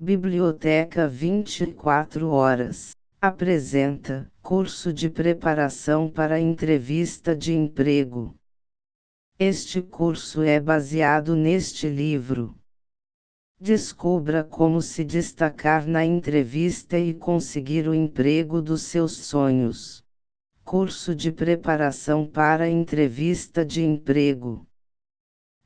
Biblioteca 24 horas. Apresenta curso de preparação para entrevista de emprego. Este curso é baseado neste livro. Descubra como se destacar na entrevista e conseguir o emprego dos seus sonhos. Curso de preparação para entrevista de emprego.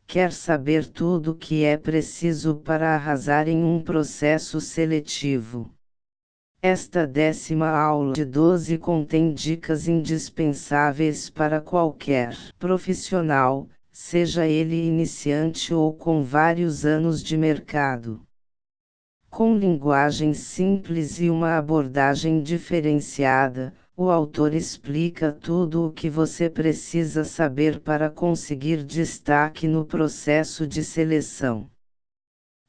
Quer saber tudo o que é preciso para arrasar em um processo seletivo? Esta 10ª aula de 12 contém dicas indispensáveis para qualquer profissional, seja ele iniciante ou com vários anos de mercado. Com linguagem simples e uma abordagem diferenciada, o autor explica tudo o que você precisa saber para conseguir destaque no processo de seleção.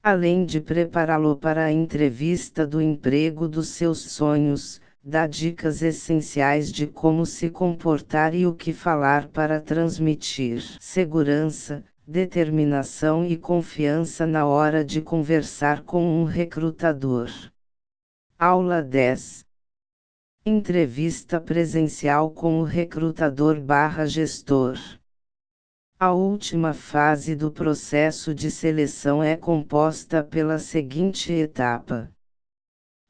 Além de prepará-lo para a entrevista do emprego dos seus sonhos, dá dicas essenciais de como se comportar e o que falar para transmitir segurança, determinação e confiança na hora de conversar com um recrutador. Aula 10. Entrevista presencial com o recrutador/gestor. A última fase do processo de seleção é composta pela seguinte etapa.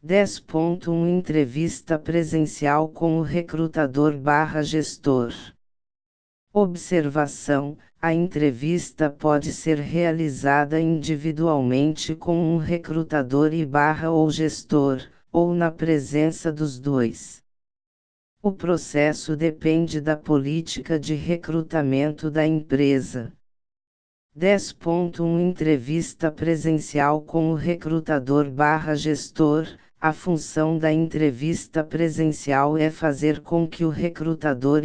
10.1 Entrevista presencial com o recrutador/gestor. Observação: a entrevista pode ser realizada individualmente com um recrutador ou gestor, ou na presença dos dois. O processo depende da política de recrutamento da empresa. 10.1 Entrevista presencial com o recrutador/gestor. A função da entrevista presencial é fazer com que o recrutador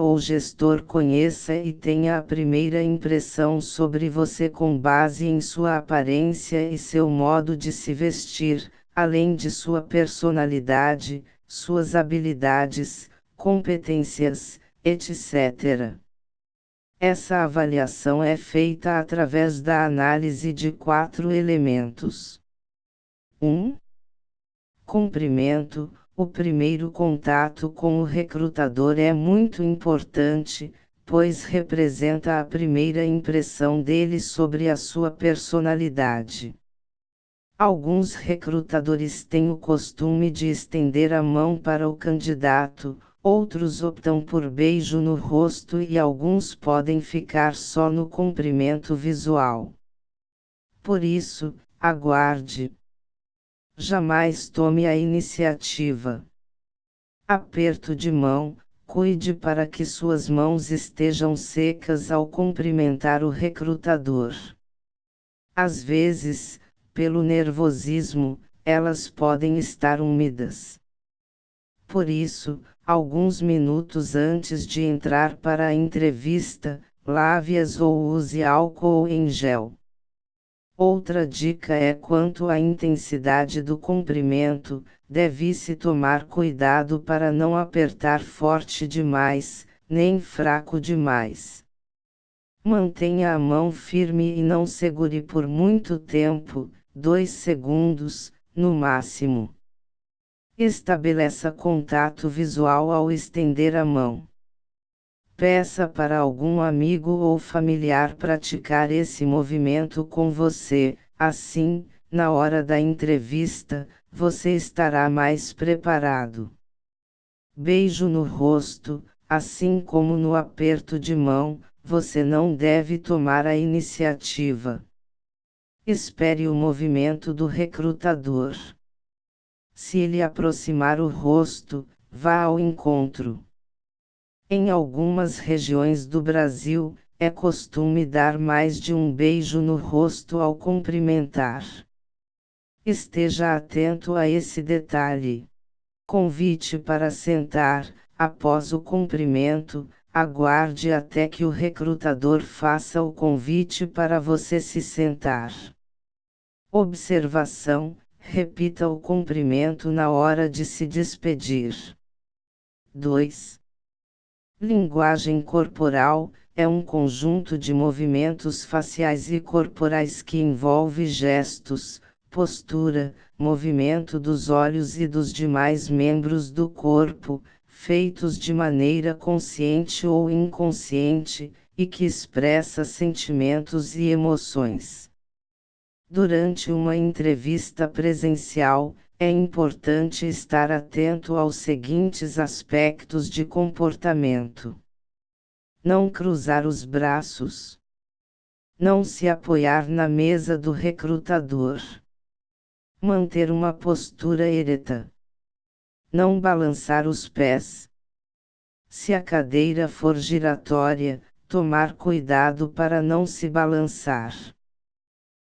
ou gestor conheça e tenha a primeira impressão sobre você com base em sua aparência e seu modo de se vestir, além de sua personalidade, suas habilidades, competências, etc. Essa avaliação é feita através da análise de 4 elementos. 1. Cumprimento. O primeiro contato com o recrutador é muito importante, pois representa a primeira impressão dele sobre a sua personalidade. Alguns recrutadores têm o costume de estender a mão para o candidato, outros optam por beijo no rosto e alguns podem ficar só no cumprimento visual. Por isso, aguarde. Jamais tome a iniciativa. Aperto de mão. Cuide para que suas mãos estejam secas ao cumprimentar o recrutador. Às vezes, pelo nervosismo, elas podem estar úmidas. Por isso, alguns minutos antes de entrar para a entrevista, lave-as ou use álcool em gel. Outra dica é quanto à intensidade do cumprimento, deve-se tomar cuidado para não apertar forte demais, nem fraco demais. Mantenha a mão firme e não segure por muito tempo, 2 segundos, no máximo. Estabeleça contato visual ao estender a mão. Peça para algum amigo ou familiar praticar esse movimento com você, assim, na hora da entrevista, você estará mais preparado. Beijo no rosto. Assim como no aperto de mão, você não deve tomar a iniciativa. Espere o movimento do recrutador. Se ele aproximar o rosto, vá ao encontro. Em algumas regiões do Brasil, é costume dar mais de um beijo no rosto ao cumprimentar. Esteja atento a esse detalhe. Convite para sentar. Após o cumprimento, aguarde até que o recrutador faça o convite para você se sentar. Observação: repita o cumprimento na hora de se despedir. 2. Linguagem corporal é um conjunto de movimentos faciais e corporais que envolve gestos, postura, movimento dos olhos e dos demais membros do corpo, feitos de maneira consciente ou inconsciente, e que expressa sentimentos e emoções. Durante uma entrevista presencial, é importante estar atento aos seguintes aspectos de comportamento: não cruzar os braços, não se apoiar na mesa do recrutador, manter uma postura ereta, não balançar os pés. Se a cadeira for giratória, tomar cuidado para não se balançar.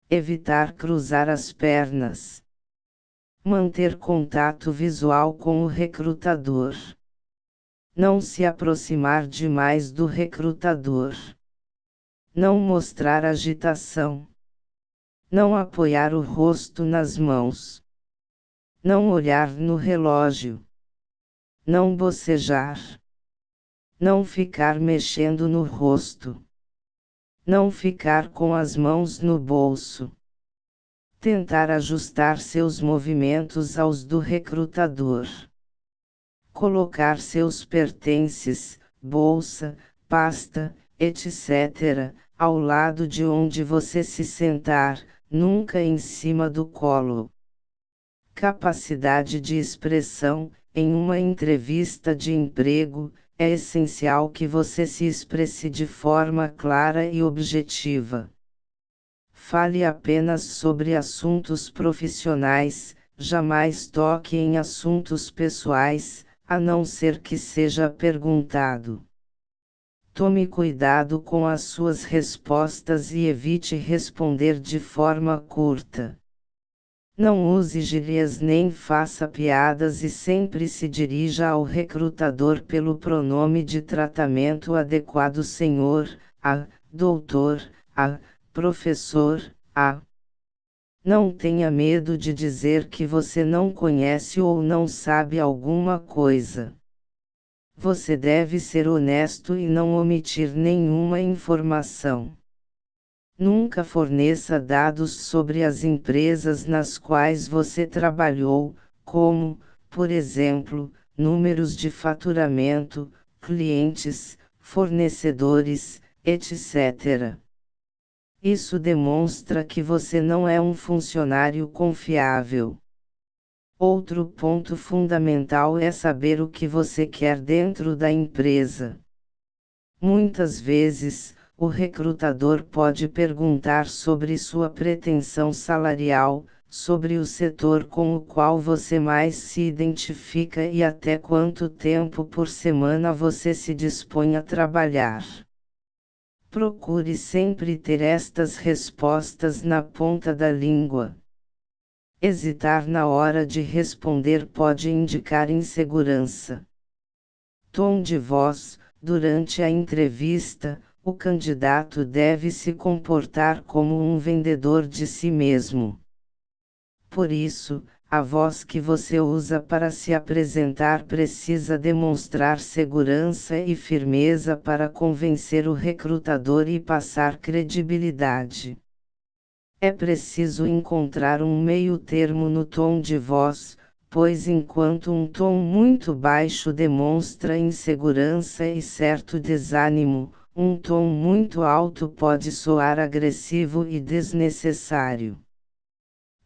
Evitar cruzar as pernas. Manter contato visual com o recrutador. Não se aproximar demais do recrutador. Não mostrar agitação. Não apoiar o rosto nas mãos. Não olhar no relógio. Não bocejar. Não ficar mexendo no rosto. Não ficar com as mãos no bolso. Tentar ajustar seus movimentos aos do recrutador. Colocar seus pertences, bolsa, pasta, etc., ao lado de onde você se sentar, nunca em cima do colo. Capacidade de expressão: em uma entrevista de emprego, é essencial que você se expresse de forma clara e objetiva. Fale apenas sobre assuntos profissionais, jamais toque em assuntos pessoais, a não ser que seja perguntado. Tome cuidado com as suas respostas e evite responder de forma curta. Não use gírias nem faça piadas e sempre se dirija ao recrutador pelo pronome de tratamento adequado: senhor, a, doutor, a, professor, a. Não tenha medo de dizer que você não conhece ou não sabe alguma coisa. Você deve ser honesto e não omitir nenhuma informação. Nunca forneça dados sobre as empresas nas quais você trabalhou, como, por exemplo, números de faturamento, clientes, fornecedores, etc. Isso demonstra que você não é um funcionário confiável. Outro ponto fundamental é saber o que você quer dentro da empresa. Muitas vezes, o recrutador pode perguntar sobre sua pretensão salarial, sobre o setor com o qual você mais se identifica e até quanto tempo por semana você se dispõe a trabalhar. Procure sempre ter estas respostas na ponta da língua. Hesitar na hora de responder pode indicar insegurança. Tom de voz: durante a entrevista, o candidato deve se comportar como um vendedor de si mesmo. Por isso, a voz que você usa para se apresentar precisa demonstrar segurança e firmeza para convencer o recrutador e passar credibilidade. É preciso encontrar um meio-termo no tom de voz, pois enquanto um tom muito baixo demonstra insegurança e certo desânimo, um tom muito alto pode soar agressivo e desnecessário.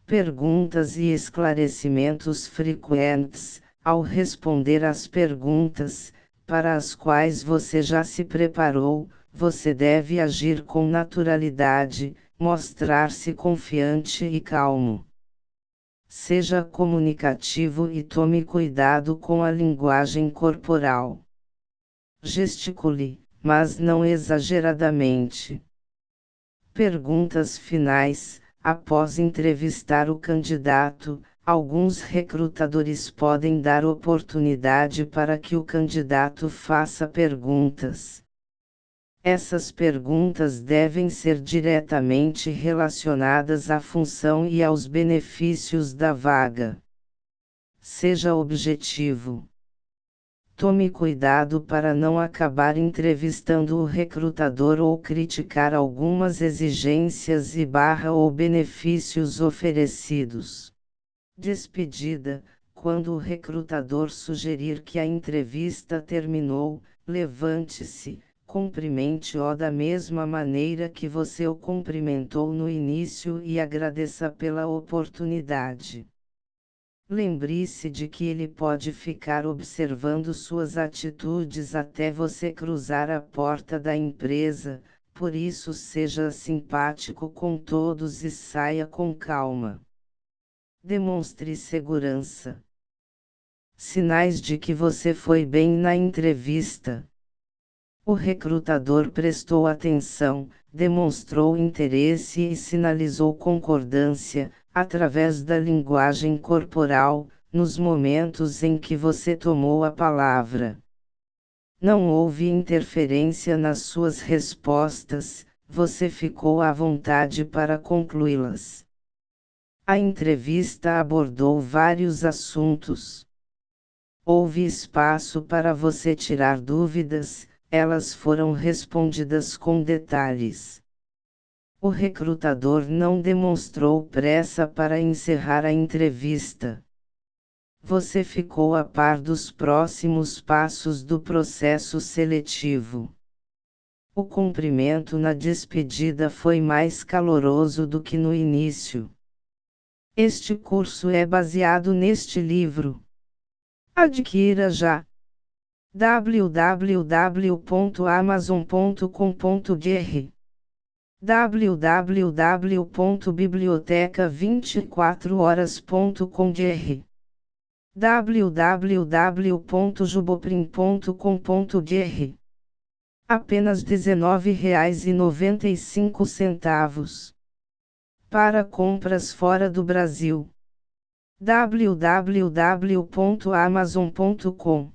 Perguntas e esclarecimentos frequentes: ao responder às perguntas, para as quais você já se preparou, você deve agir com naturalidade, mostrar-se confiante e calmo. Seja comunicativo e tome cuidado com a linguagem corporal. Gesticule, mas não exageradamente. Perguntas finais: após entrevistar o candidato, alguns recrutadores podem dar oportunidade para que o candidato faça perguntas. Essas perguntas devem ser diretamente relacionadas à função e aos benefícios da vaga. Seja objetivo. Tome cuidado para não acabar entrevistando o recrutador ou criticar algumas exigências ou benefícios oferecidos. Despedida: quando o recrutador sugerir que a entrevista terminou, levante-se, cumprimente-o da mesma maneira que você o cumprimentou no início e agradeça pela oportunidade. Lembre-se de que ele pode ficar observando suas atitudes até você cruzar a porta da empresa, por isso seja simpático com todos e saia com calma. Demonstre segurança. Sinais de que você foi bem na entrevista. O recrutador prestou atenção, demonstrou interesse e sinalizou concordância, através da linguagem corporal, nos momentos em que você tomou a palavra. Não houve interferência nas suas respostas, você ficou à vontade para concluí-las. A entrevista abordou vários assuntos. Houve espaço para você tirar dúvidas, elas foram respondidas com detalhes. O recrutador não demonstrou pressa para encerrar a entrevista. Você ficou a par dos próximos passos do processo seletivo. O cumprimento na despedida foi mais caloroso do que no início. Este curso é baseado neste livro. Adquira já. www.amazon.com.br www.biblioteca24horas.com.br www.juboprim.com.br Apenas R$19,95. Para compras fora do Brasil. www.amazon.com